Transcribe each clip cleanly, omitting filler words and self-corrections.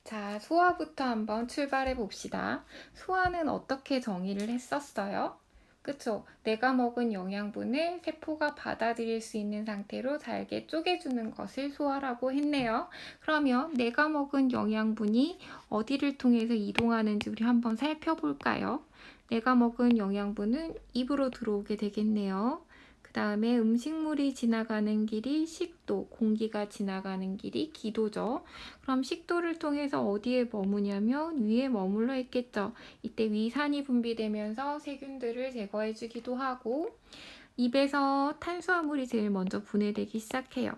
자, 소화부터 한번 출발해 봅시다. 소화는 어떻게 정의를 했었어요? 그쵸? 내가 먹은 영양분을 세포가 받아들일 수 있는 상태로 잘게 쪼개주는 것을 소화라고 했네요. 그러면 내가 먹은 영양분이 어디를 통해서 이동하는지 우리 한번 살펴볼까요? 내가 먹은 영양분은 입으로 들어오게 되겠네요. 그 다음에 음식물이 지나가는 길이 식도, 공기가 지나가는 길이 기도죠. 그럼 식도를 통해서 어디에 머무냐면 위에 머물러 있겠죠. 이때 위산이 분비되면서 세균들을 제거해 주기도 하고, 입에서 탄수화물이 제일 먼저 분해되기 시작해요.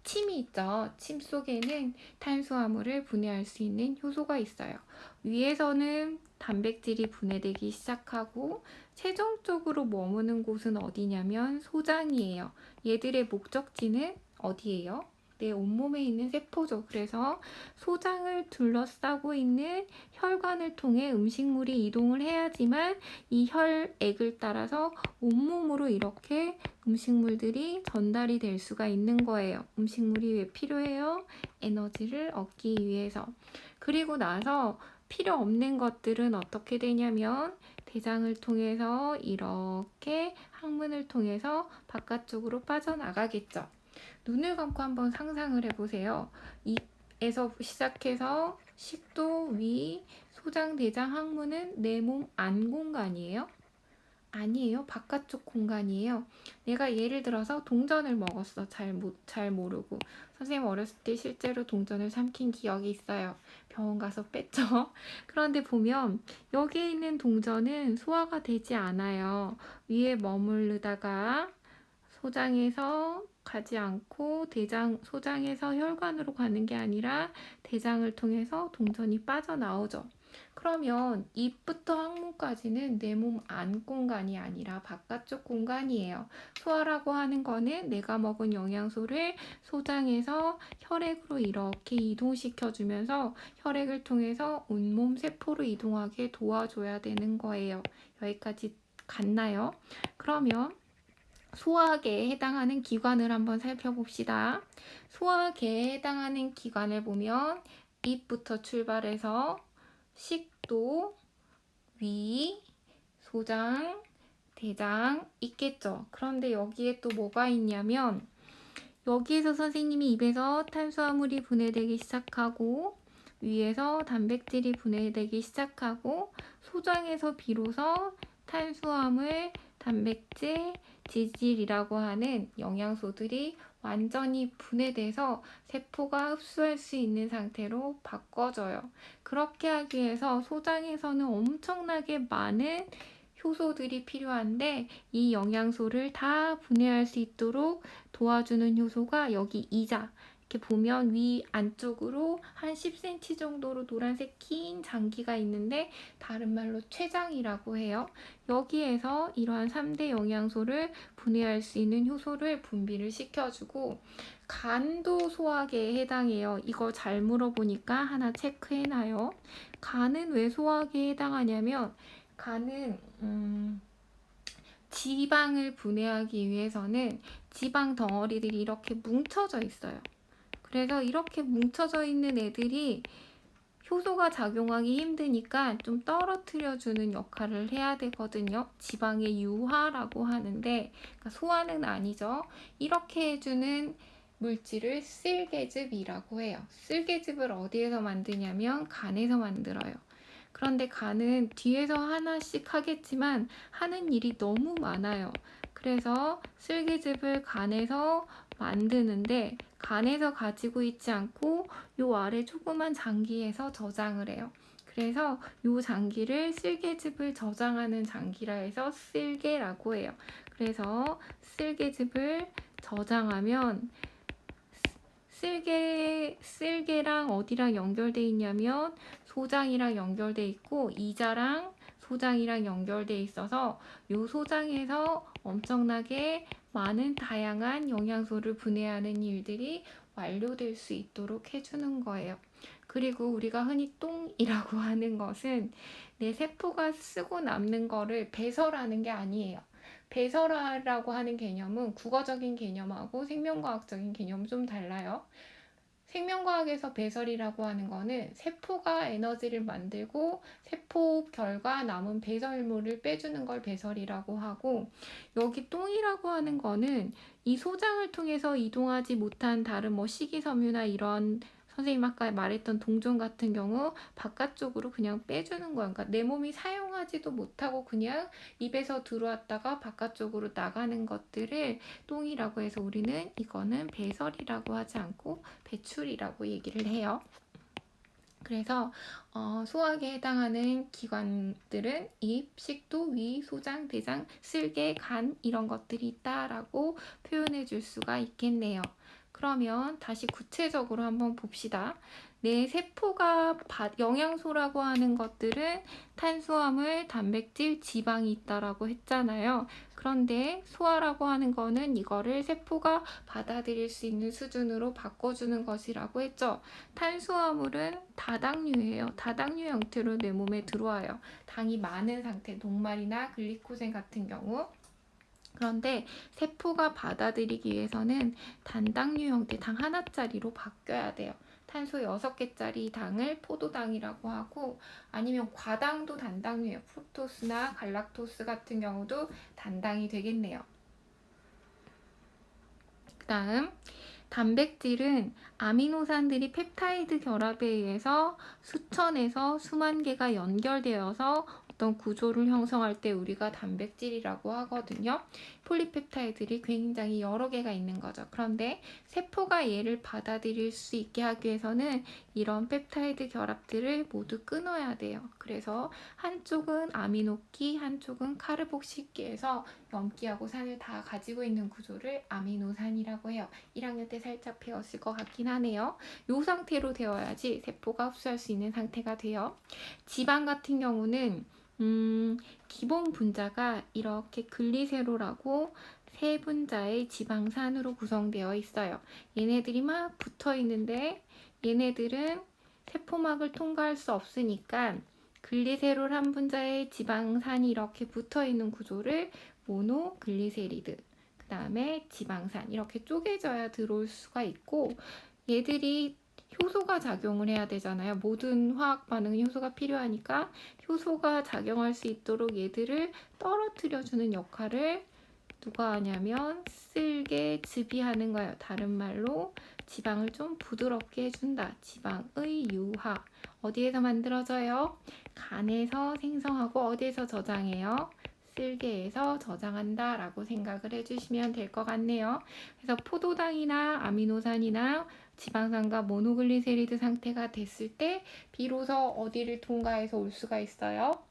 침이 있죠. 침 속에는 탄수화물을 분해할 수 있는 효소가 있어요. 위에서는 단백질이 분해되기 시작하고, 최종적으로 머무는 곳은 어디냐면 소장이에요. 얘들의 목적지는 어디예요? 내 온몸에 있는 세포죠. 그래서 소장을 둘러싸고 있는 혈관을 통해 음식물이 이동을 해야지만 이 혈액을 따라서 온몸으로 이렇게 음식물들이 전달이 될 수가 있는 거예요. 음식물이 왜 필요해요? 에너지를 얻기 위해서. 그리고 나서 필요 없는 것들은 어떻게 되냐면 대장을 통해서 이렇게 항문을 통해서 바깥쪽으로 빠져나가겠죠. 눈을 감고 한번 상상을 해보세요. 입에서 시작해서 식도, 위, 소장, 대장, 항문은 내 몸 안 공간이에요? 아니에요. 바깥쪽 공간이에요. 내가 예를 들어서 동전을 먹었어. 잘 모르고. 선생님 어렸을 때 실제로 동전을 삼킨 기억이 있어요. 병원 가서 뺐죠. 그런데 보면 여기에 있는 동전은 소화가 되지 않아요. 위에 머무르다가 소장에서 가지 않고 소장에서 혈관으로 가는 게 아니라 대장을 통해서 동전이 빠져나오죠. 그러면 입부터 항문까지는 내 몸 안 공간이 아니라 바깥쪽 공간이에요. 소화라고 하는 거는 내가 먹은 영양소를 소장에서 혈액으로 이렇게 이동시켜주면서 혈액을 통해서 온몸 세포로 이동하게 도와줘야 되는 거예요. 여기까지 갔나요? 그러면 소화계에 해당하는 기관을 한번 살펴봅시다. 소화계에 해당하는 기관을 보면 입부터 출발해서 식도, 위, 소장, 대장 있겠죠. 그런데 여기에 또 뭐가 있냐면 여기에서 선생님이 입에서 탄수화물이 분해되기 시작하고 위에서 단백질이 분해되기 시작하고 소장에서 비로소 탄수화물, 단백질, 지질이라고 하는 영양소들이 완전히 분해돼서 세포가 흡수할 수 있는 상태로 바꿔져요. 그렇게 하기 위해서 소장에서는 엄청나게 많은 효소들이 필요한데 이 영양소를 다 분해할 수 있도록 도와주는 효소가 여기 이자. 이렇게 보면 위 안쪽으로 한 10cm 정도로 노란색 긴 장기가 있는데 다른 말로 췌장이라고 해요. 여기에서 이러한 3대 영양소를 분해할 수 있는 효소를 분비를 시켜주고 간도 소화계에 해당해요. 이거 잘 물어보니까 하나 체크해놔요. 간은 왜 소화계에 해당하냐면 간은 지방을 분해하기 위해서는 지방 덩어리들이 이렇게 뭉쳐져 있어요. 그래서 이렇게 뭉쳐져 있는 애들이 효소가 작용하기 힘드니까 좀 떨어뜨려주는 역할을 해야 되거든요. 지방의 유화라고 하는데 그러니까 소화는 아니죠. 이렇게 해주는 물질을 쓸개즙이라고 해요. 쓸개즙을 어디에서 만드냐면 간에서 만들어요. 그런데 간은 뒤에서 하나씩 하겠지만 하는 일이 너무 많아요. 그래서 쓸개즙을 간에서 만드는데 간에서 가지고 있지 않고 요 아래 조그만 장기에서 저장을 해요. 그래서 요 장기를 쓸개즙을 저장하는 장기라 해서 쓸개라고 해요. 그래서 쓸개즙을 저장하면 쓸개랑 어디랑 연결돼 있냐면 소장이랑 연결돼 있고 이자랑 소장이랑 연결돼 있어서 요 소장에서 엄청나게 많은 다양한 영양소를 분해하는 일들이 완료될 수 있도록 해주는 거예요. 그리고 우리가 흔히 똥이라고 하는 것은 내 세포가 쓰고 남는 거를 배설하는 게 아니에요. 배설하라고 하는 개념은 국어적인 개념하고 생명과학적인 개념은 좀 달라요. 생명과학에서 배설이라고 하는 거는 세포가 에너지를 만들고 세포 결과 남은 배설물을 빼주는 걸 배설이라고 하고, 여기 똥이라고 하는 거는 이 소장을 통해서 이동하지 못한 다른 뭐 식이섬유나 이런, 선생님 아까 말했던 동종 같은 경우 바깥쪽으로 그냥 빼주는 거야. 그러니까 내 몸이 사용하지도 못하고 그냥 입에서 들어왔다가 바깥쪽으로 나가는 것들을 똥이라고 해서 우리는 이거는 배설이라고 하지 않고 배출이라고 얘기를 해요. 그래서 소화기에 해당하는 기관들은 입, 식도, 위, 소장, 대장, 쓸개, 간 이런 것들이 있다라고 표현해 줄 수가 있겠네요. 그러면 다시 구체적으로 한번 봅시다. 내 세포가 영양소라고 하는 것들은 탄수화물, 단백질, 지방이 있다라고 했잖아요. 그런데 소화라고 하는 거는 이거를 세포가 받아들일 수 있는 수준으로 바꿔주는 것이라고 했죠. 탄수화물은 다당류예요. 다당류 형태로 내 몸에 들어와요. 당이 많은 상태, 녹말이나 글리코젠 같은 경우. 그런데 세포가 받아들이기 위해서는 단당류 형태, 당 하나짜리로 바뀌어야 돼요. 탄소 6개짜리 당을 포도당이라고 하고, 아니면 과당도 단당류예요. 프룩토스나 갈락토스 같은 경우도 단당이 되겠네요. 그 다음 단백질은 아미노산들이 펩타이드 결합에 의해서 수천에서 수만 개가 연결되어서 어떤 구조를 형성할 때 우리가 단백질이라고 하거든요. 폴리펩타이드들이 굉장히 여러 개가 있는 거죠. 그런데 세포가 얘를 받아들일 수 있게 하기 위해서는 이런 펩타이드 결합들을 모두 끊어야 돼요. 그래서 한쪽은 아미노기, 한쪽은 카르복실기에서 염기하고 산을 다 가지고 있는 구조를 아미노산이라고 해요. 1학년 때 살짝 배웠을 것 같긴 하네요. 이 상태로 되어야지 세포가 흡수할 수 있는 상태가 돼요. 지방 같은 경우는 기본 분자가 이렇게 글리세롤하고 세 분자의 지방산으로 구성되어 있어요. 얘네들이 막 붙어 있는데 얘네들은 세포막을 통과할 수 없으니까 글리세롤 한 분자의 지방산이 이렇게 붙어 있는 구조를 모노글리세리드, 그 다음에 지방산 이렇게 쪼개져야 들어올 수가 있고, 얘들이 효소가 작용을 해야 되잖아요. 모든 화학 반응은 효소가 필요하니까 효소가 작용할 수 있도록 얘들을 떨어뜨려주는 역할을 누가 하냐면 쓸개즙이 하는 거예요. 다른 말로 지방을 좀 부드럽게 해준다. 지방의 유화. 어디에서 만들어져요? 간에서 생성하고 어디에서 저장해요? 쓸개에서 저장한다 라고 생각을 해주시면 될 것 같네요. 그래서 포도당이나 아미노산이나 지방산과 모노글리세리드 상태가 됐을 때 비로소 어디를 통과해서 올 수가 있어요?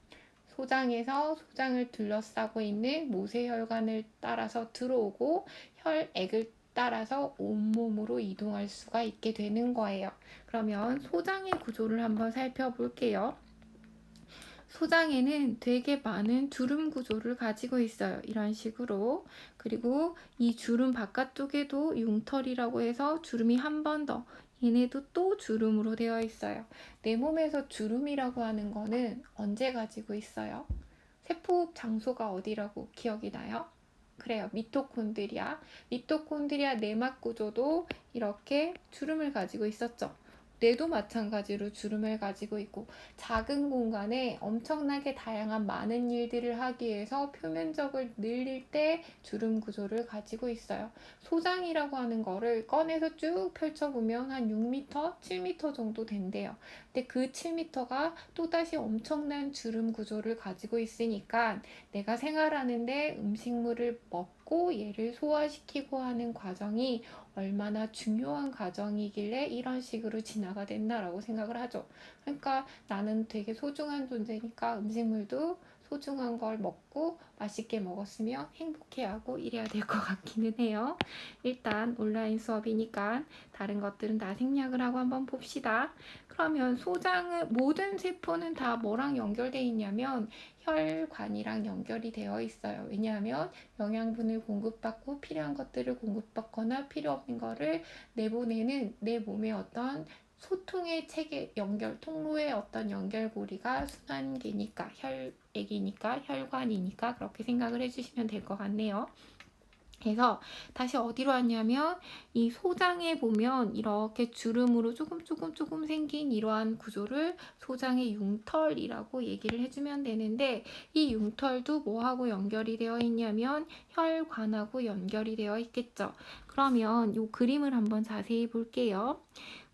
소장에서 소장을 둘러싸고 있는 모세혈관을 따라서 들어오고 혈액을 따라서 온몸으로 이동할 수가 있게 되는 거예요. 그러면 소장의 구조를 한번 살펴볼게요. 소장에는 되게 많은 주름 구조를 가지고 있어요. 이런 식으로. 그리고 이 주름 바깥쪽에도 융털이라고 해서 주름이 한 번 더, 얘네도 또 주름으로 되어 있어요. 내 몸에서 주름이라고 하는 거는 언제 가지고 있어요? 세포 장소가 어디라고 기억이 나요? 그래요. 미토콘드리아. 미토콘드리아 내막 구조도 이렇게 주름을 가지고 있었죠. 뇌도 마찬가지로 주름을 가지고 있고, 작은 공간에 엄청나게 다양한 많은 일들을 하기 위해서 표면적을 늘릴 때 주름 구조를 가지고 있어요. 소장이라고 하는 거를 꺼내서 쭉 펼쳐보면 한 6m, 7m 정도 된대요. 근데 그 7m가 또다시 엄청난 주름 구조를 가지고 있으니까 내가 생활하는데 음식물을 먹고 얘를 소화시키고 하는 과정이 얼마나 중요한 과정이길래 이런 식으로 진화가 됐나라고 생각을 하죠. 그러니까 나는 되게 소중한 존재니까 음식물도 소중한 걸 먹고 맛있게 먹었으면 행복해하고 이래야 될 것 같기는 해요. 일단 온라인 수업이니까 다른 것들은 다 생략을 하고 한번 봅시다. 그러면 소장은, 모든 세포는 다 뭐랑 연결되어 있냐면 혈관이랑 연결이 되어 있어요. 왜냐하면 영양분을 공급받고 필요한 것들을 공급받거나 필요 없는 거를 내보내는 내 몸의 어떤 소통의 체계, 연결, 통로의 어떤 연결고리가 순환계니까, 혈액이니까, 혈관이니까 그렇게 생각을 해주시면 될 것 같네요. 그래서 다시 어디로 왔냐면 이 소장에 보면 이렇게 주름으로 조금 생긴 이러한 구조를 소장의 융털이라고 얘기를 해주면 되는데, 이 융털도 뭐하고 연결이 되어 있냐면 혈관하고 연결이 되어 있겠죠. 그러면 이 그림을 한번 자세히 볼게요.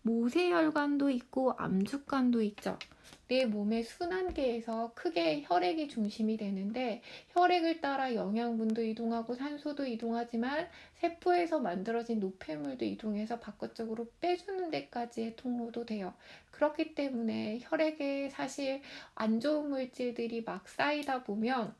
모세혈관도 있고 암주관도 있죠. 내 몸의 순환계에서 크게 혈액이 중심이 되는데, 혈액을 따라 영양분도 이동하고 산소도 이동하지만 세포에서 만들어진 노폐물도 이동해서 바깥쪽으로 빼주는 데까지의 통로도 돼요. 그렇기 때문에 혈액에 사실 안 좋은 물질들이 막 쌓이다 보면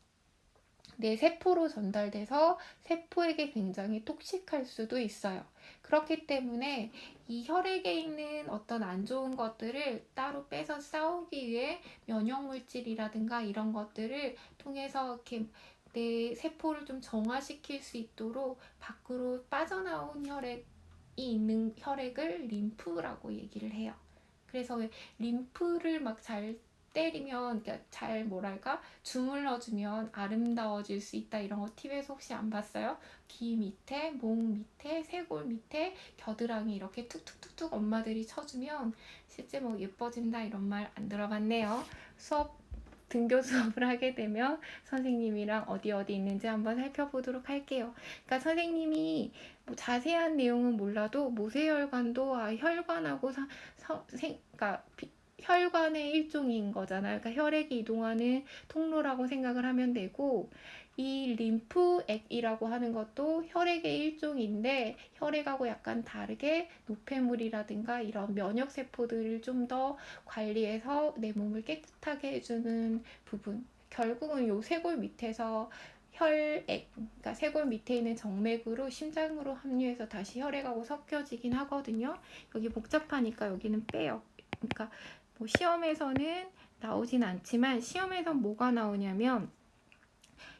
내 세포로 전달돼서 세포에게 굉장히 톡식할 수도 있어요. 그렇기 때문에 이 혈액에 있는 어떤 안 좋은 것들을 따로 빼서 싸우기 위해 면역물질이라든가 이런 것들을 통해서 이렇게 내 세포를 좀 정화시킬 수 있도록 밖으로 빠져나온 혈액이 있는 혈액을 림프라고 얘기를 해요. 그래서 왜 림프를 막 잘 때리면, 그러니까 잘 뭐랄까 주물러주면 아름다워질 수 있다, 이런 거 TV에서 혹시 안 봤어요? 귀 밑에, 목 밑에, 쇄골 밑에 겨드랑이 이렇게 툭툭툭툭 엄마들이 쳐주면 실제 뭐 예뻐진다, 이런 말 안 들어봤네요. 등교 수업을 하게 되면 선생님이랑 어디 있는지 한번 살펴보도록 할게요. 그러니까 선생님이 뭐 자세한 내용은 몰라도 모세혈관도 혈관하고 그러니까 혈관의 일종인 거잖아요. 그러니까 혈액이 이동하는 통로라고 생각을 하면 되고, 이 림프액이라고 하는 것도 혈액의 일종인데 혈액하고 약간 다르게 노폐물이라든가 이런 면역 세포들을 좀 더 관리해서 내 몸을 깨끗하게 해주는 부분. 결국은 요 쇄골 밑에서 혈액, 그러니까 쇄골 밑에 있는 정맥으로 심장으로 합류해서 다시 혈액하고 섞여지긴 하거든요. 여기 복잡하니까 여기는 빼요. 그러니까 뭐 시험에서는 나오진 않지만, 시험에서 뭐가 나오냐면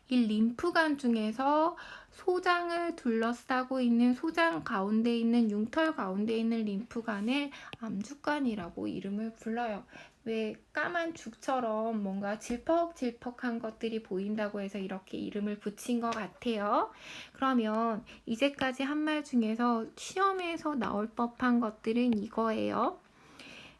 이 림프관 중에서 소장을 둘러싸고 있는, 소장 가운데 있는 융털 가운데 있는 림프관을 암주관이라고 이름을 불러요. 왜 까만 죽처럼 뭔가 질퍽질퍽한 것들이 보인다고 해서 이렇게 이름을 붙인 것 같아요. 그러면 이제까지 한 말 중에서 시험에서 나올 법한 것들은 이거예요.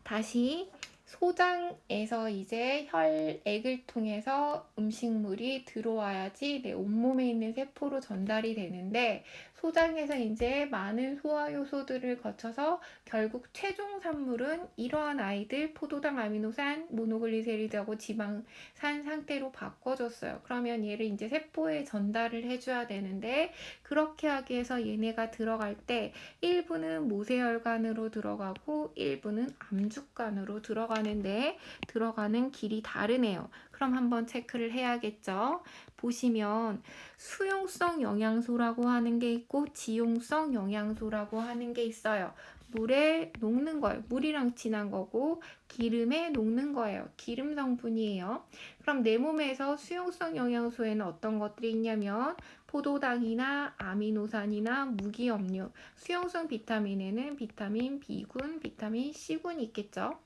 다시 소장에서 이제 혈액을 통해서 음식물이 들어와야지 내 온몸에 있는 세포로 전달이 되는데, 소장에서 이제 많은 소화 요소들을 거쳐서 결국 최종 산물은 이러한 아이들 포도당, 아미노산, 모노글리세리드하고 지방산 상태로 바꿔줬어요. 그러면 얘를 이제 세포에 전달을 해줘야 되는데, 그렇게 하기 위해서 얘네가 들어갈 때 일부는 모세혈관으로 들어가고 일부는 암주관으로 들어가는데 들어가는 길이 다르네요. 그럼 한번 체크를 해야겠죠. 보시면 수용성 영양소라고 하는 게 있고 지용성 영양소라고 하는 게 있어요. 물에 녹는 거예요. 물이랑 친한 거고 기름에 녹는 거예요. 기름 성분이에요. 그럼 내 몸에서 수용성 영양소에는 어떤 것들이 있냐면 포도당이나 아미노산이나 무기염료, 수용성 비타민에는 비타민 B군, 비타민 C군이 있겠죠.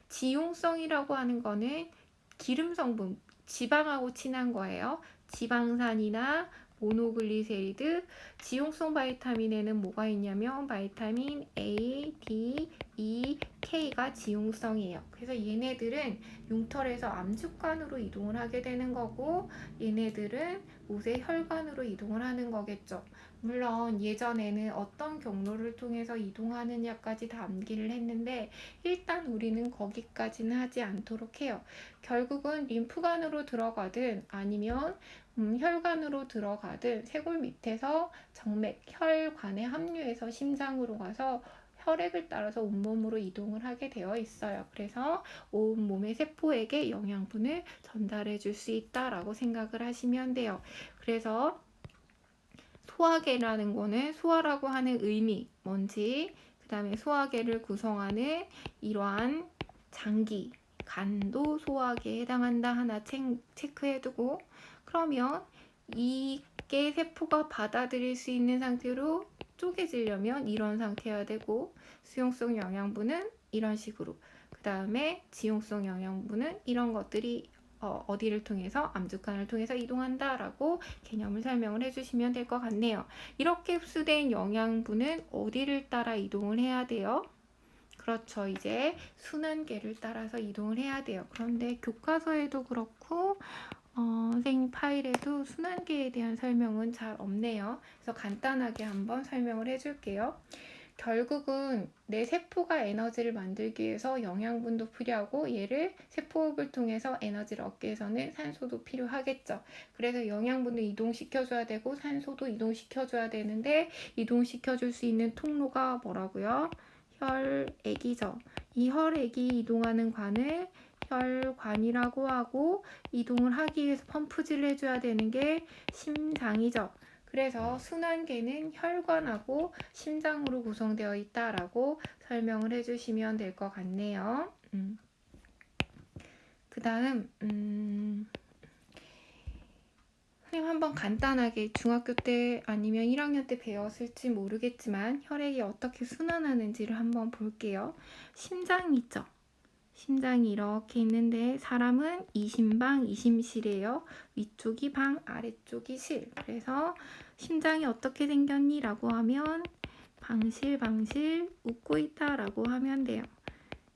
지용성이라고 하는 거는 기름 성분, 지방하고 친한 거예요. 지방산이나 모노글리세리드. 지용성 바이타민에는 뭐가 있냐면 바이타민 A, D, E, K가 지용성이에요. 그래서 얘네들은 융털에서 암주관으로 이동을 하게 되는 거고, 얘네들은 모세혈관으로 이동을 하는 거겠죠. 물론 예전에는 어떤 경로를 통해서 이동하느냐까지 담기를 했는데 일단 우리는 거기까지는 하지 않도록 해요. 결국은 림프관으로 들어가든 아니면 혈관으로 들어가든 쇄골 밑에서 정맥, 혈관에 합류해서 심장으로 가서 혈액을 따라서 온몸으로 이동을 하게 되어 있어요. 그래서 온몸의 세포에게 영양분을 전달해 줄 수 있다라고 생각을 하시면 돼요. 그래서 소화계라는 거는 소화라고 하는 의미, 뭔지, 그 다음에 소화계를 구성하는 이러한 장기, 간도 소화계에 해당한다 하나 체크해두고, 그러면 이게 세포가 받아들일 수 있는 상태로 쪼개지려면 이런 상태여야 되고, 수용성 영양분은 이런 식으로, 그 다음에 지용성 영양분은 이런 것들이 어디를 통해서 암주간을 통해서 이동한다라고 개념을 설명을 해주시면 될 것 같네요. 이렇게 흡수된 영양분은 어디를 따라 이동을 해야 돼요? 그렇죠. 이제 순환계를 따라서 이동을 해야 돼요. 그런데 교과서에도 그렇고 선생님 파일에도 순환계에 대한 설명은 잘 없네요. 그래서 간단하게 한번 설명을 해줄게요. 결국은 내 세포가 에너지를 만들기 위해서 영양분도 필요하고 얘를 세포호흡을 통해서 에너지를 얻기 위해서는 산소도 필요하겠죠. 그래서 영양분도 이동시켜줘야 되고 산소도 이동시켜줘야 되는데 이동시켜줄 수 있는 통로가 뭐라고요? 혈액이죠. 이 혈액이 이동하는 관을 혈관이라고 하고 이동을 하기 위해서 펌프질을 해줘야 되는 게 심장이죠. 그래서 순환계는 혈관하고 심장으로 구성되어 있다라고 설명을 해주시면 될 것 같네요. 그 다음 선생님 한번 간단하게 중학교 때 아니면 1학년 때 배웠을지 모르겠지만 혈액이 어떻게 순환하는지를 한번 볼게요. 심장이 있죠. 심장이 이렇게 있는데 사람은 이심방, 이심실이에요. 위쪽이 방, 아래쪽이 실. 그래서 심장이 어떻게 생겼니? 라고 하면 방실, 방실 웃고 있다 라고 하면 돼요.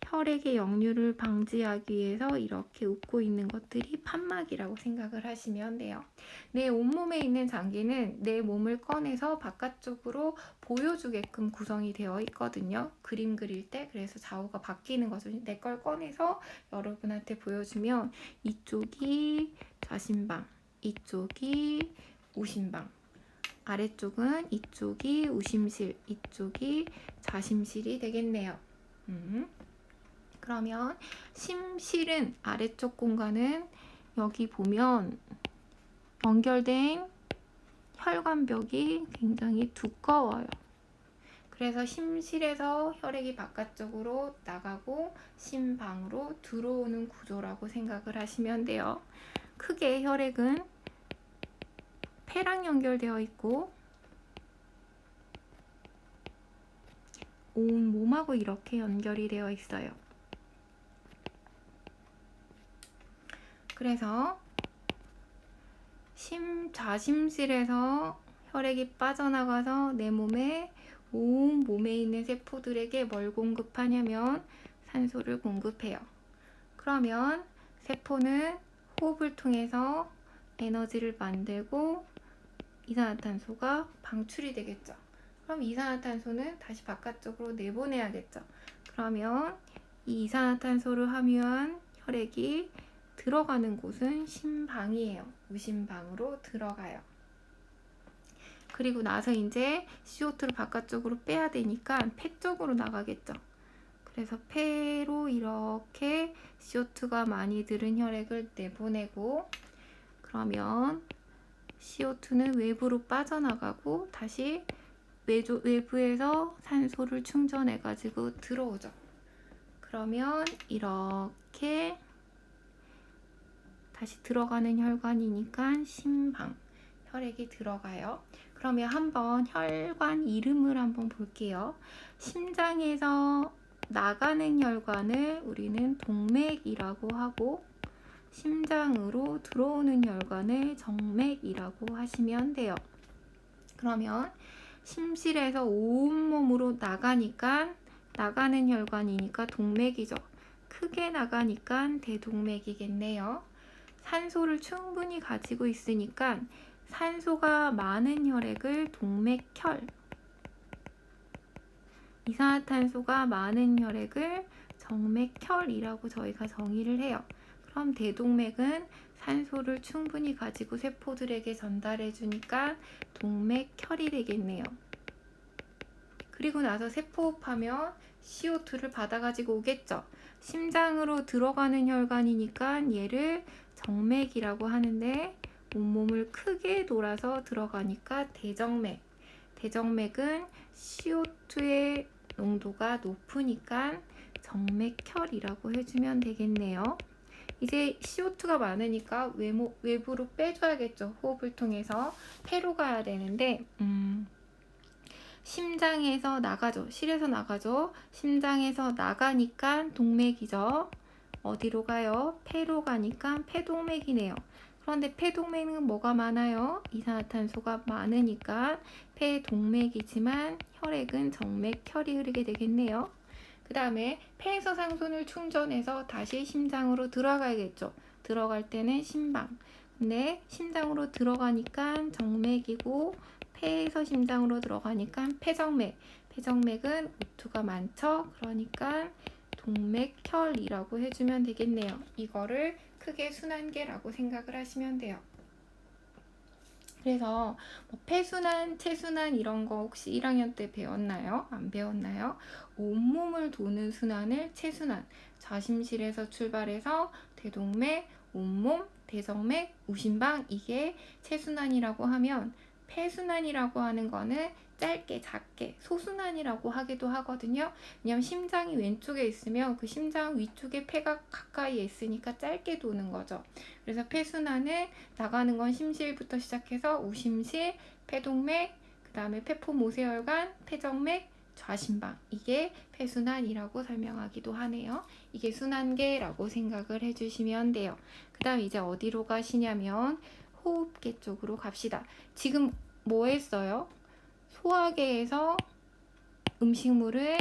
혈액의 역류를 방지하기 위해서 이렇게 웃고 있는 것들이 판막이라고 생각을 하시면 돼요. 내 온몸에 있는 장기는 내 몸을 꺼내서 바깥쪽으로 보여주게끔 구성이 되어 있거든요. 그림 그릴 때 그래서 좌우가 바뀌는 거죠. 내 걸 꺼내서 여러분한테 보여주면 이쪽이 좌심방, 이쪽이 우심방, 아래쪽은 이쪽이 우심실, 이쪽이 좌심실이 되겠네요. 그러면 심실은 아래쪽 공간은 여기 보면 연결된 혈관벽이 굉장히 두꺼워요. 그래서 심실에서 혈액이 바깥쪽으로 나가고 심방으로 들어오는 구조라고 생각을 하시면 돼요. 크게 혈액은 폐랑 연결되어 있고 온 몸하고 이렇게 연결이 되어 있어요. 그래서 좌심실에서 혈액이 빠져나가서 내 몸에 온 몸에 있는 세포들에게 뭘 공급하냐면 산소를 공급해요. 그러면 세포는 호흡을 통해서 에너지를 만들고 이산화탄소가 방출이 되겠죠. 그럼 이산화탄소는 다시 바깥쪽으로 내보내야겠죠. 그러면 이 이산화탄소를 함유한 혈액이 들어가는 곳은 심방이에요. 우심방으로 들어가요. 그리고 나서 이제 CO2를 바깥쪽으로 빼야 되니까 폐 쪽으로 나가겠죠. 그래서 폐로 이렇게 CO2가 많이 들은 혈액을 내보내고 그러면 CO2는 외부로 빠져나가고 다시 외부에서 산소를 충전해가지고 들어오죠. 그러면 이렇게 다시 들어가는 혈관이니까 심방, 혈액이 들어가요. 그러면 한번 혈관 이름을 한번 볼게요. 심장에서 나가는 혈관을 우리는 동맥이라고 하고 심장으로 들어오는 혈관을 정맥이라고 하시면 돼요. 그러면 심실에서 온몸으로 나가니까 나가는 혈관이니까 동맥이죠. 크게 나가니까 대동맥이겠네요. 산소를 충분히 가지고 있으니까 산소가 많은 혈액을 동맥혈, 이산화탄소가 많은 혈액을 정맥혈이라고 저희가 정의를 해요. 그럼 대동맥은 산소를 충분히 가지고 세포들에게 전달해 주니까 동맥혈이 되겠네요. 그리고 나서 세포호흡하면 CO2를 받아가지고 오겠죠. 심장으로 들어가는 혈관이니까 얘를 정맥이라고 하는데 온몸을 크게 돌아서 들어가니까 대정맥. 대정맥은 CO2의 농도가 높으니까 정맥혈이라고 해주면 되겠네요. 이제 CO2가 많으니까 외부로 빼줘야겠죠. 호흡을 통해서 폐로 가야 되는데 심장에서 나가죠. 실에서 나가죠. 심장에서 나가니까 동맥이죠. 어디로 가요? 폐로 가니까 폐동맥이네요. 그런데 폐동맥은 뭐가 많아요? 이산화탄소가 많으니까 폐동맥이지만 혈액은 정맥, 혈이 흐르게 되겠네요. 그 다음에 폐에서 상수를 충전해서 다시 심장으로 들어가야겠죠. 들어갈 때는 심방. 근데 심장으로 들어가니까 정맥이고 폐에서 심장으로 들어가니까 폐정맥. 폐정맥은 오투가 많죠. 그러니까 동맥혈이라고 해주면 되겠네요. 이거를 크게 순환계라고 생각을 하시면 돼요. 그래서 뭐 폐순환, 체순환 이런 거 혹시 1학년 때 배웠나요? 안 배웠나요? 온몸을 도는 순환을 체순환, 좌심실에서 출발해서 대동맥, 온몸, 대정맥, 우심방 이게 체순환이라고 하면 폐순환이라고 하는 거는 짧게 작게 소순환이라고 하기도 하거든요. 왜냐면 심장이 왼쪽에 있으면 그 심장 위쪽에 폐가 가까이에 있으니까 짧게 도는 거죠. 그래서 폐순환은 나가는 건 심실부터 시작해서 우심실, 폐동맥, 그 다음에 폐포 모세혈관, 폐정맥, 좌심방 이게 폐순환이라고 설명하기도 하네요. 이게 순환계라고 생각을 해주시면 돼요. 그 다음 이제 어디로 가시냐면 호흡계 쪽으로 갑시다. 지금 뭐 했어요? 소화계에서 음식물을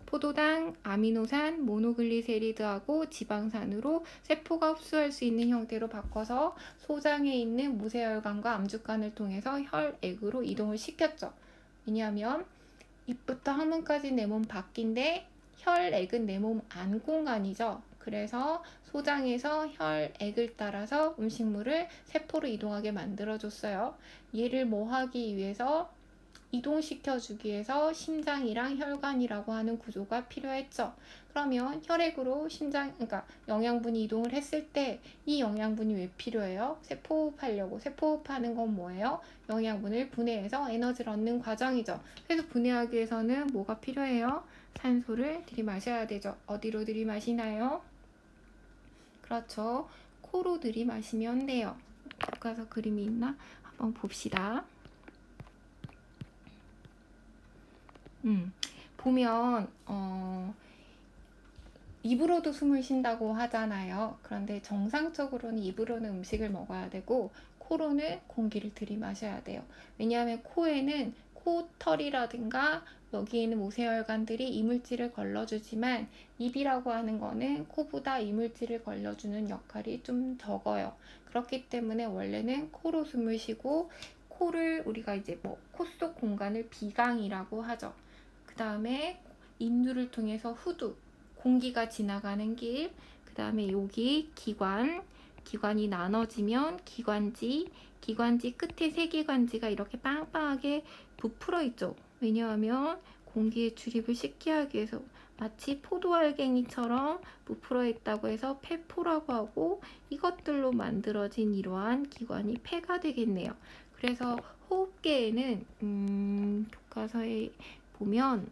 포도당, 아미노산, 모노글리세리드하고 지방산으로 세포가 흡수할 수 있는 형태로 바꿔서 소장에 있는 무쇠혈관과 암주관을 통해서 혈액으로 이동을 시켰죠. 왜냐하면 입부터 항문까지 내 몸 밖인데 혈액은 내 몸 안 공간이죠. 그래서 소장에서 혈액을 따라서 음식물을 세포로 이동하게 만들어줬어요. 얘를 뭐 하기 위해서 이동시켜주기 위해서 심장이랑 혈관이라고 하는 구조가 필요했죠. 그러면 혈액으로 그러니까 영양분이 이동을 했을 때 이 영양분이 왜 필요해요? 세포호흡하려고. 세포호흡하는 건 뭐예요? 영양분을 분해해서 에너지를 얻는 과정이죠. 그래서 분해하기 위해서는 뭐가 필요해요? 산소를 들이마셔야 되죠. 어디로 들이마시나요? 그렇죠. 코로 들이마시면 돼요. 교과서 그림이 있나? 한번 봅시다. 보면 입으로도 숨을 쉰다고 하잖아요. 그런데 정상적으로는 입으로는 음식을 먹어야 되고 코로는 공기를 들이마셔야 돼요. 왜냐하면 코에는 코털이라든가 여기에 있는 모세혈관들이 이물질을 걸러주지만 입이라고 하는 거는 코보다 이물질을 걸러주는 역할이 좀 적어요. 그렇기 때문에 원래는 코로 숨을 쉬고 코를 우리가 이제 뭐 코 속 공간을 비강이라고 하죠. 그 다음에 인두를 통해서 후두, 공기가 지나가는 길, 그 다음에 여기 기관이 나눠지면 기관지 끝에 세기관지가 이렇게 빵빵하게 부풀어 있죠. 왜냐하면 공기의 출입을 쉽게 하기 위해서 마치 포도알갱이처럼 부풀어 있다고 해서 폐포라고 하고 이것들로 만들어진 이러한 기관이 폐가 되겠네요. 그래서 호흡계에는 교과서에 보면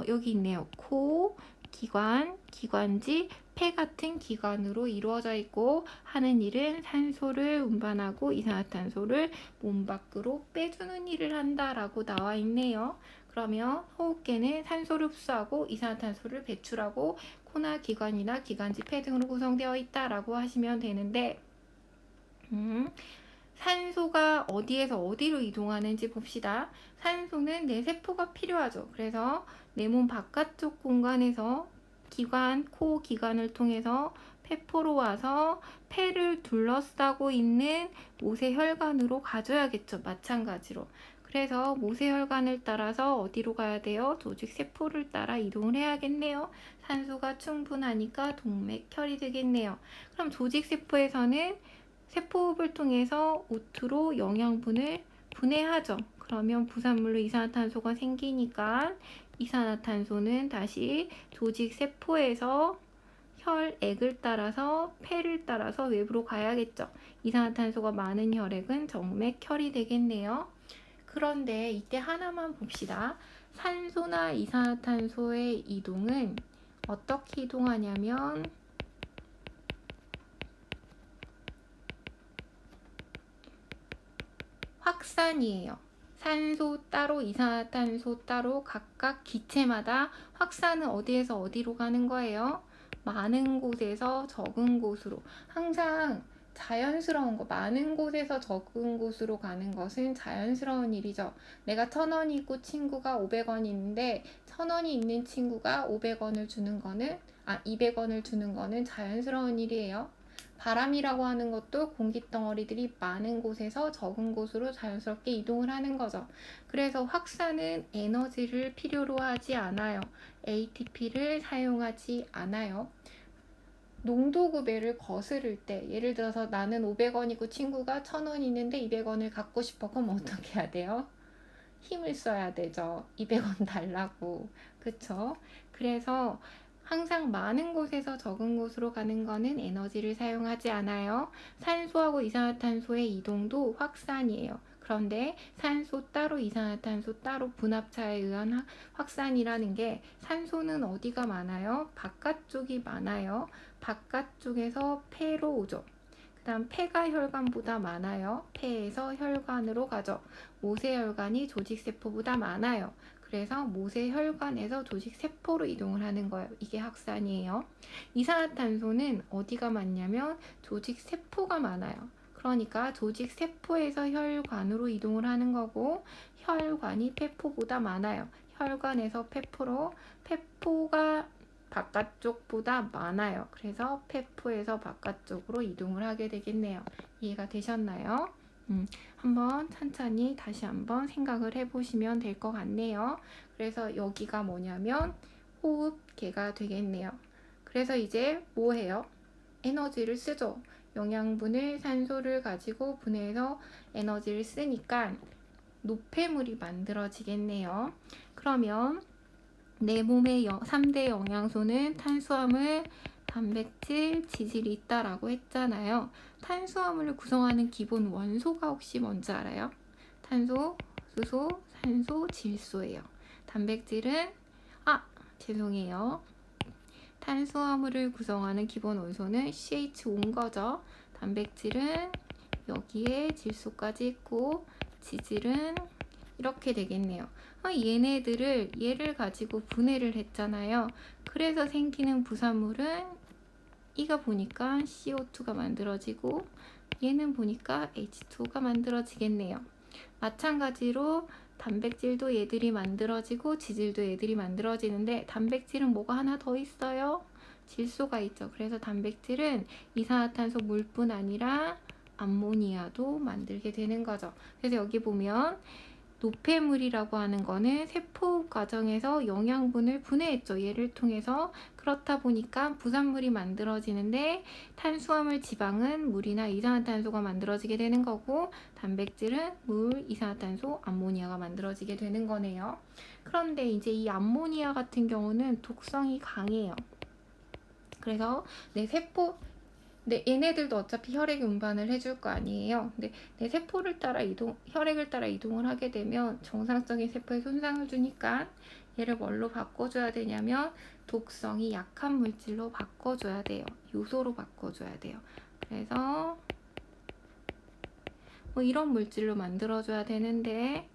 여기 있네요. 코, 기관, 기관지, 폐 같은 기관으로 이루어져 있고 하는 일은 산소를 운반하고 이산화탄소를 몸 밖으로 빼주는 일을 한다라고 나와 있네요. 그러면 호흡계는 산소를 흡수하고 이산화탄소를 배출하고 코나 기관이나 기관지, 폐 등으로 구성되어 있다라고 하시면 되는데 산소가 어디에서 어디로 이동하는지 봅시다. 산소는 내 세포가 필요하죠. 그래서 내 몸 바깥쪽 공간에서 코 기관을 통해서 폐포로 와서 폐를 둘러싸고 있는 모세혈관으로 가줘야겠죠. 마찬가지로. 그래서 모세혈관을 따라서 어디로 가야 돼요? 조직 세포를 따라 이동을 해야겠네요. 산소가 충분하니까 동맥혈이 되겠네요. 그럼 조직 세포에서는 세포호흡을 통해서 오투로 영양분을 분해하죠. 그러면 부산물로 이산화탄소가 생기니까 이산화탄소는 다시 조직 세포에서 혈액을 따라서 폐를 따라서 외부로 가야겠죠. 이산화탄소가 많은 혈액은 정맥혈이 되겠네요. 그런데 이때 하나만 봅시다. 산소나 이산화탄소의 이동은 어떻게 이동하냐면 확산이에요. 산소 따로 이산화탄소 따로 각각 기체마다 확산은 어디에서 어디로 가는 거예요? 많은 곳에서 적은 곳으로. 항상 자연스러운 거, 많은 곳에서 적은 곳으로 가는 것은 자연스러운 일이죠. 내가 1,000원이 있고 친구가 500원이 있는데 1,000원이 있는 친구가 500원을 주는 거는 200원을 주는 거는 자연스러운 일이에요. 바람이라고 하는 것도 공기덩어리들이 많은 곳에서 적은 곳으로 자연스럽게 이동을 하는 거죠. 그래서 확산은 에너지를 필요로 하지 않아요. ATP를 사용하지 않아요. 농도급여를 거스를 때, 예를 들어서 나는 500원이고 친구가 1,000원 있는데 200원을 갖고 싶어. 그럼 어떻게 해야 돼요? 힘을 써야 되죠. 200원 달라고. 그쵸? 그래서 항상 많은 곳에서 적은 곳으로 가는 거는 에너지를 사용하지 않아요. 산소하고 이산화탄소의 이동도 확산이에요. 그런데 산소 따로 이산화탄소 따로 분합차에 의한 확산이라는 게, 산소는 어디가 많아요? 바깥쪽이 많아요. 바깥쪽에서 폐로 오죠. 그 다음 폐가 혈관보다 많아요. 폐에서 혈관으로 가죠. 모세혈관이 조직세포보다 많아요. 그래서 모세혈관에서 조직세포로 이동을 하는 거예요. 이게 확산이에요. 이산화탄소는 어디가 많냐면 조직세포가 많아요. 그러니까 조직세포에서 혈관으로 이동을 하는 거고, 혈관이 폐포보다 많아요. 혈관에서 폐포로, 폐포가 바깥쪽보다 많아요. 그래서 폐포에서 바깥쪽으로 이동을 하게 되겠네요. 이해가 되셨나요? 한번 천천히 다시 한번 생각을 해보시면 될 것 같네요. 그래서 여기가 뭐냐면 호흡계가 되겠네요. 그래서 이제 뭐 해요? 에너지를 쓰죠. 영양분을, 산소를 가지고 분해해서 에너지를 쓰니까 노폐물이 만들어지겠네요. 그러면 내 몸의 3대 영양소는 탄수화물, 단백질, 지질이 있다라고 했잖아요. 탄수화물을 구성하는 기본 원소가 혹시 뭔지 알아요? 탄소, 수소, 산소, 질소예요. 단백질은 죄송해요. 탄수화물을 구성하는 기본 원소는 CH5인 거죠. 단백질은 여기에 질소까지 있고, 지질은 이렇게 되겠네요. 얘를 가지고 분해를 했잖아요. 그래서 생기는 부산물은 이가 보니까 CO2가 만들어지고, 얘는 보니까 H2O가 만들어지겠네요. 마찬가지로 단백질도 얘들이 만들어지고 지질도 얘들이 만들어지는데, 단백질은 뭐가 하나 더 있어요? 질소가 있죠. 그래서 단백질은 이산화탄소 물뿐 아니라 암모니아도 만들게 되는 거죠. 그래서 여기 보면 노폐물이라고 하는 거는 세포 과정에서 영양분을 분해했죠. 얘를 통해서. 그렇다 보니까 부산물이 만들어지는데, 탄수화물, 지방은 물이나 이산화탄소가 만들어지게 되는 거고, 단백질은 물, 이산화탄소, 암모니아가 만들어지게 되는 거네요. 그런데 이제 이 암모니아 같은 경우는 독성이 강해요. 그래서 근데 얘네들도 어차피 혈액 운반을 해줄 거 아니에요. 근데 내 세포를 따라 혈액을 따라 이동을 하게 되면 정상적인 세포에 손상을 주니까 얘를 뭘로 바꿔줘야 되냐면 독성이 약한 물질로 바꿔줘야 돼요. 요소로 바꿔줘야 돼요. 그래서 뭐 이런 물질로 만들어줘야 되는데,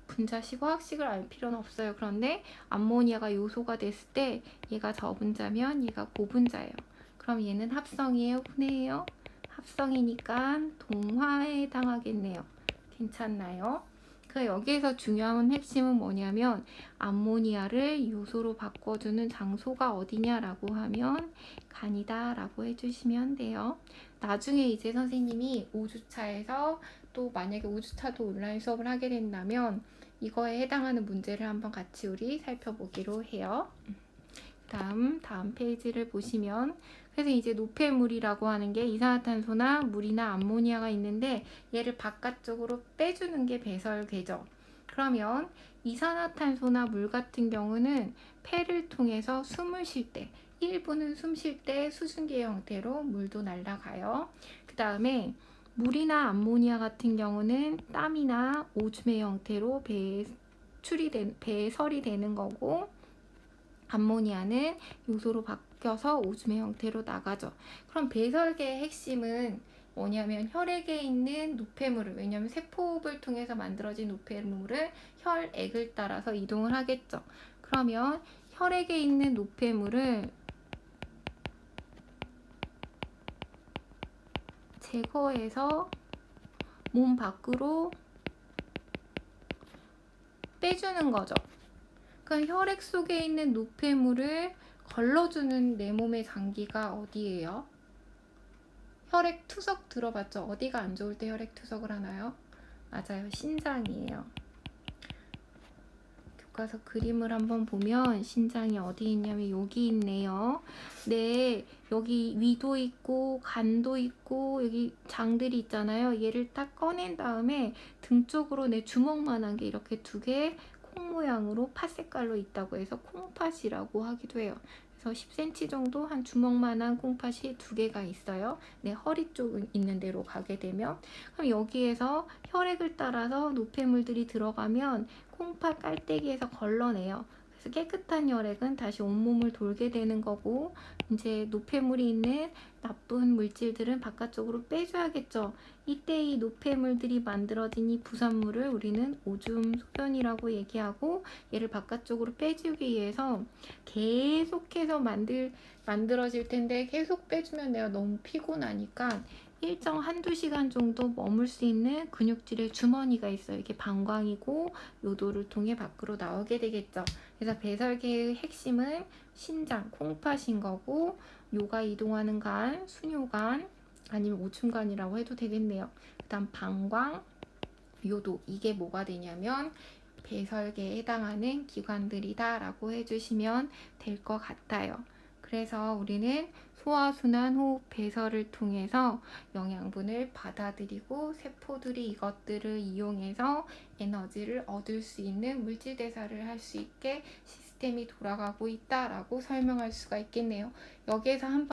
분자식, 화학식을 알 필요는 없어요. 그런데 암모니아가 요소가 됐을 때 얘가 저분자면 얘가 고분자예요. 그럼 얘는 합성이에요? 분해예요? 합성이니까 동화에 해당하겠네요. 괜찮나요? 그 여기에서 중요한 핵심은 뭐냐면, 암모니아를 요소로 바꿔주는 장소가 어디냐라고 하면 간이다 라고 해주시면 돼요. 나중에 이제 선생님이 5주차에서 또 만약에 5주차도 온라인 수업을 하게 된다면 이거에 해당하는 문제를 한번 같이 우리 살펴보기로 해요. 다음 페이지를 보시면, 그래서 이제 노폐물이라고 하는 게 이산화탄소나 물이나 암모니아가 있는데, 얘를 바깥쪽으로 빼주는 게 배설괴죠. 그러면 이산화탄소나 물 같은 경우는 폐를 통해서 숨을 쉴 때, 일부는 숨 쉴 때 수증기의 형태로 물도 날아가요. 그 다음에 물이나 암모니아 같은 경우는 땀이나 오줌의 형태로 배설이 되는 거고, 암모니아는 요소로 바뀌어서 오줌의 형태로 나가죠. 그럼 배설계의 핵심은 뭐냐면 혈액에 있는 노폐물을, 왜냐하면 세포흡을 통해서 만들어진 노폐물을 혈액을 따라서 이동을 하겠죠. 그러면 혈액에 있는 노폐물을 제거해서 몸 밖으로 빼주는 거죠. 그러니까 혈액 속에 있는 노폐물을 걸러주는 내 몸의 장기가 어디예요? 혈액 투석 들어봤죠? 어디가 안 좋을 때 혈액 투석을 하나요? 맞아요. 신장이에요. 교과서 그림을 한번 보면 신장이 어디 있냐면 여기 있네요. 네, 여기 위도 있고 간도 있고 여기 장들이 있잖아요. 얘를 딱 꺼낸 다음에 등 쪽으로 내 주먹만한 게 이렇게 두 개 콩 모양으로 팥 색깔로 있다고 해서 콩팥이라고 하기도 해요. 그래서 10cm 정도 한 주먹만한 콩팥이 두 개가 있어요. 내 허리 쪽 있는 데로 가게 되면 그럼 여기에서 혈액을 따라서 노폐물들이 들어가면 콩팥 깔때기에서 걸러내요. 그래서 깨끗한 혈액은 다시 온몸을 돌게 되는 거고 이제 노폐물이 있는 나쁜 물질들은 바깥쪽으로 빼줘야겠죠. 이때 이 노폐물들이 만들어진 이 부산물을 우리는 오줌 소변이라고 얘기하고 얘를 바깥쪽으로 빼주기 위해서 계속해서 만들어질 텐데 계속 빼주면 내가 너무 피곤하니까 일정 한두 시간 정도 머물 수 있는 근육질의 주머니가 있어요. 이게 방광이고 요도를 통해 밖으로 나오게 되겠죠. 그래서 배설계의 핵심은 신장, 콩팥인 거고 요가 이동하는 간, 순요간 아니면 오줌간이라고 해도 되겠네요. 그다음 방광, 요도 이게 뭐가 되냐면 배설계에 해당하는 기관들이다 라고 해주시면 될 것 같아요. 그래서 우리는 소화순환, 호흡, 배설을 통해서 영양분을 받아들이고 세포들이 이것들을 이용해서 에너지를 얻을 수 있는 물질 대사를 할 수 있게 시스템이 돌아가고 있다라고 설명할 수가 있겠네요. 여기에서 한번